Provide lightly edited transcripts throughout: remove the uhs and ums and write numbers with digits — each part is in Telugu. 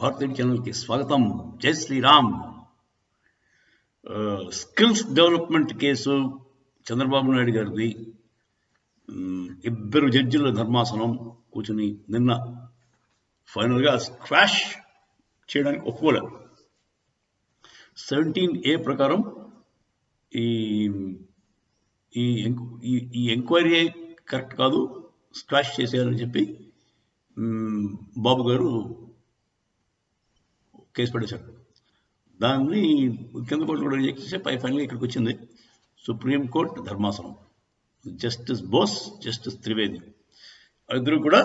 భారతీయ ఛానల్కి స్వాగతం. జై Shriram. Skills development case Chandrababu Naidu గారిది. ఇద్దరు జడ్జిల ధర్మాసనం కూర్చుని నిన్న ఫైనల్గా స్క్వాష్ చేయడానికి ఒప్పుకోలేదు. 17A ప్రకారం ఈ ఈ ఎంక్వైరీ కరెక్ట్ కాదు, స్క్వాష్ చేసేయాలని చెప్పి బాబు గారు కేసు పడేశారు. దాన్ని కింద కోర్టు కూడా రిజెక్ట్ చేసి ఫైనల్గా ఇక్కడికి వచ్చింది సుప్రీంకోర్టు ధర్మాసనం. జస్టిస్ బోస్, జస్టిస్ త్రివేది ఇద్దరు కూడా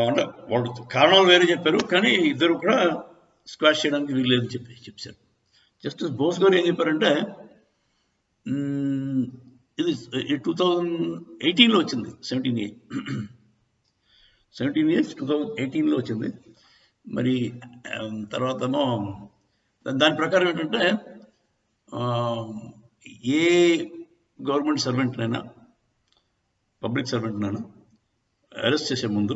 అంటే వాళ్ళు కారణాలు వేరే చెప్పారు, కానీ ఇద్దరు కూడా స్క్వాష్ చేయడానికి వీల్లేదని చెప్పారు. జస్టిస్ బోస్ గారు ఏం చెప్పారంటే ఇది 2018లో వచ్చింది. 17A 2018లో వచ్చింది. మరి తర్వాత దాని ప్రకారం ఏంటంటే ఏ గవర్నమెంట్ సర్వెంట్నైనా పబ్లిక్ సర్వెంట్నైనా అరెస్ట్ చేసే ముందు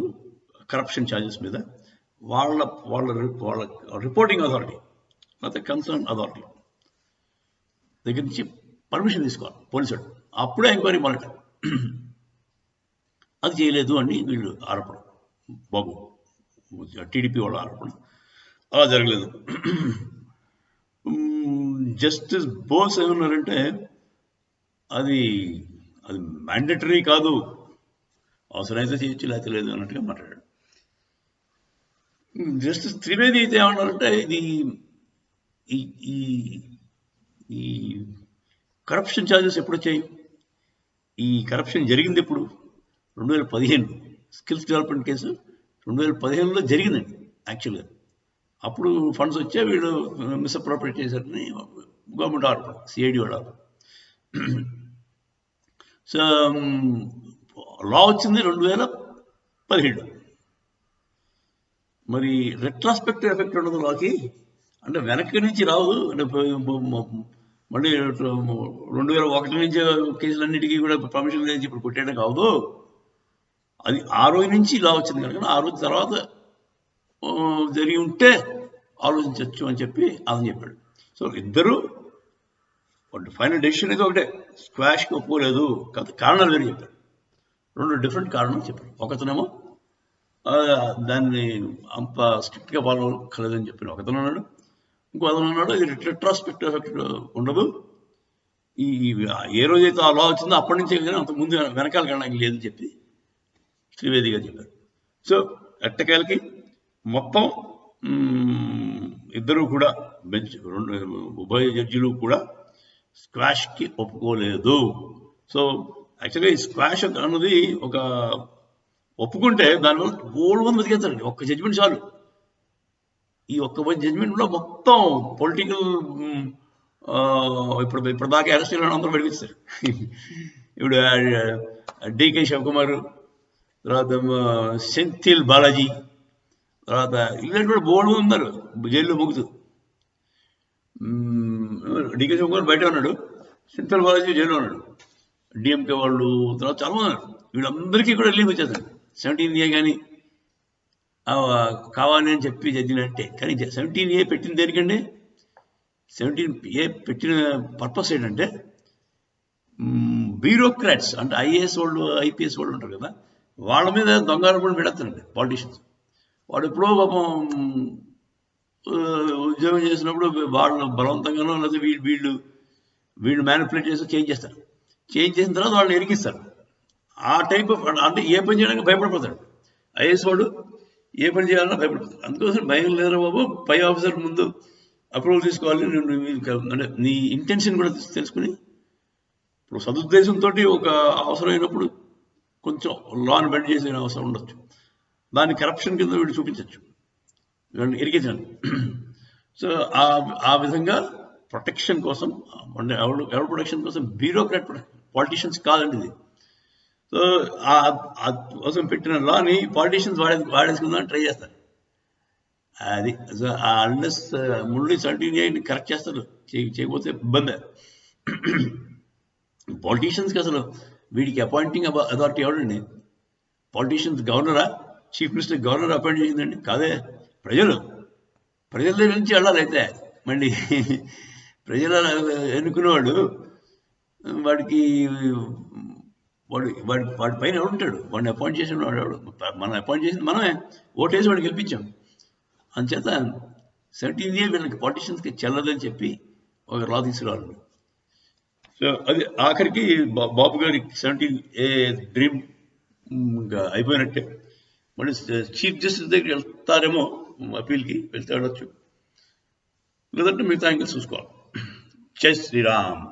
కరప్షన్ ఛార్జెస్ మీద వాళ్ళ వాళ్ళ వాళ్ళ రిపోర్టింగ్ అథారిటీ లేకపోతే కన్సర్న్ అథారిటీ దగ్గర నుంచి పర్మిషన్ తీసుకోవాలి పోలీసు. అప్పుడే ఎంక్వైరీ మొదట. అది చేయలేదు అని వీళ్ళు ఆరోపణ, బాబు టీడీపీ వాళ్ళ ఆరోపణ. అలా జరగలేదు. జస్టిస్ బోస్ ఏమన్నారంటే అది మ్యాండేటరీ కాదు, అవసరమైతే చేయొచ్చు లేకపోతే లేదు అన్నట్టుగా మాట్లాడాడు. జస్టిస్ త్రివేది అయితే ఏమన్నారంటే ఇది ఈ కరప్షన్ ఛార్జెస్ ఎప్పుడు వచ్చాయి, ఈ కరప్షన్ జరిగింది ఎప్పుడు? 2015 స్కిల్స్ డెవలప్మెంట్ కేసు 2015లో జరిగిందండి యాక్చువల్గా. అప్పుడు ఫండ్స్ వచ్చే వీళ్ళు మిస్అప్రోప్రియేట్ చేశారని గవర్నమెంట్ ఆర్డర్, సిఐడి వాడు ఆర్డర్. సో లా వచ్చింది 2017. మరి రెట్రాస్పెక్టివ్ ఎఫెక్ట్ ఉండదు లాకి, అంటే వెనక్కి నుంచి రాదు. అంటే మళ్ళీ 2001 నుంచి కేసులన్నిటికీ కూడా పర్మిషన్ లేని ఇప్పుడు కొట్టేయడం కాదు. అది ఆ రోజు నుంచి లా వచ్చింది కనుక ఆ రోజు తర్వాత జరిగి ఉంటే ఆలోచించవచ్చు అని చెప్పి అతను చెప్పాడు. సో ఇద్దరు ఫైనల్ డెసిషన్ అయితే ఒకటే, స్క్వాష్కి ఒప్పుకోలేదు. కారణాలు వేరే చెప్పారు, 2 డిఫరెంట్ కారణాలు చెప్పారు. ఒకతనేమో దాన్ని అంత స్ట్రిక్ట్గా ఫాలో కలదని చెప్పిన ఒకతను అన్నాడు, ఇంకో అతను అన్నాడు ఇది రెట్రాస్పెక్టివ్ ఎఫెక్ట్ ఉండదు, ఈ ఏ రోజైతే ఆ లా వచ్చిందో అప్పటి నుంచే కానీ అంత ముందు వెనకాల కనడానికి లేదని చెప్పి త్రివేది గారు చెప్పారు. సో ఎట్టకేలకి మొత్తం ఇద్దరు కూడా బెంచ్ ఉభయ జడ్జిలు కూడా స్క్వాష్కి ఒప్పుకోలేదు. సో యాక్చువల్గా ఈ స్క్వాష్ అన్నది ఒక ఒప్పుకుంటే దానివల్ల ఓల్డ్ మంది బతికేస్తారండి. ఒక్క జడ్జిమెంట్ చాలు. ఈ ఒక్క జడ్జిమెంట్లో మొత్తం పొలిటికల్ ఇప్పుడు దాకా అరెస్ట్ చేయడం అందరూ పడిపిస్తారు. ఇప్పుడు డికే శివకుమార్, తర్వాత సెంథిల్ బాలాజీ, తర్వాత ఇలాంటి కూడా బోర్డు ఉన్నారు జైల్లో ముగుతూ. డికే శివకుమార్ బయట ఉన్నాడు, సెంథిల్ బాలాజీ జైల్లో ఉన్నాడు, డిఎంకే వాళ్ళు, తర్వాత చాలా మంది ఉన్నారు. వీళ్ళందరికీ కూడా రిలీఫ్ వచ్చేస్తారు. 17A కానీ కావాలి అని చెప్పి జడ్జినంటే. కానీ 17A పెట్టిన దేనికండి? 17A పెట్టిన పర్పస్ ఏంటంటే బ్యూరోక్రాట్స్ అంటే ఐఏఎస్ వాళ్ళు, ఐపీఎస్ వాళ్ళు ఉంటారు కదా, వాళ్ళ మీద దొంగారోపణలు పెడతారండి పాలిటీషియన్స్. వాడు ఎప్పుడో పాపం ఉద్యోగం చేసినప్పుడు వాళ్ళు బలవంతంగానో లేదా వీళ్ళు మ్యానిపులేట్ చేసి చేంజ్ చేస్తారు. చేంజ్ చేసిన తర్వాత వాళ్ళని ఎరికిస్తారు. ఆ టైప్ ఆఫ్ అంటే ఏ పని చేయడానికి భయపడిపోతాడు ఐఏఎస్ వాడు, ఏ పని చేయాలన్నా భయపడిపోతాడు. అందుకోసం భయం లేదా బాబు, పై ఆఫీసర్ ముందు అప్రూవల్ తీసుకోవాలి, అంటే నీ ఇంటెన్షన్ కూడా తెలుసుకుని. ఇప్పుడు సదుద్దేశంతో ఒక అవసరమైనప్పుడు కొంచెం లాని బెండ్ చేసే అవసరం ఉండొచ్చు, దాన్ని కరప్షన్ కింద వీళ్ళు చూపించవచ్చు, వీళ్ళని ఎరికించాలి. సో ఆ విధంగా ప్రొటెక్షన్ కోసం, అంటే ఎవరి ప్రొటెక్షన్ కోసం, బ్యూరోక్రాట్ పాలిటీషియన్స్ కాదండి ఇది. సో ఆ కోసం పెట్టిన లాని పాలిటీషియన్స్ వాడేసుకుందామని ట్రై చేస్తారు. అది అన్లెస్ మురళి 17A కరెక్ట్ చేస్తారు, చేయకపోతే ఇబ్బంది. పాలిటీషియన్స్కి అసలు వీడికి అపాయింటింగ్ అథారిటీ ఎవడండి? పాలిటీషియన్స్ గవర్నరా, చీఫ్ మినిస్టర్ గవర్నర్ అపాయింట్ చేసిందండి? కాదే, ప్రజలు. ప్రజల దగ్గర నుంచి వెళ్ళాలి అయితే మళ్ళీ ప్రజల ఎన్నుకునేవాడు వాడికి వాడి పైన ఎవడు ఉంటాడు? వాడిని అపాయింట్ చేసిన వాడు మనం అపాయింట్ చేసింది మనమే, ఓటేసి వాడికి గెలిపించాం. అందుచేత 17A వీళ్ళకి పాలిటిషియన్స్కి చెల్లదని చెప్పి ఒక లా తీసుకురావాలి. సో అది ఆఖరికి బాబు గారి 17A డ్రీమ్ అయిపోయినట్టే. మళ్ళీ చీఫ్ జస్టిస్ దగ్గరికి వెళ్తారేమో, అప్పీల్కి వెళ్తే వెళ్ళొచ్చు, లేదంటే మిగతా ఇంకా చూసుకోవాలి. జై శ్రీరామ్.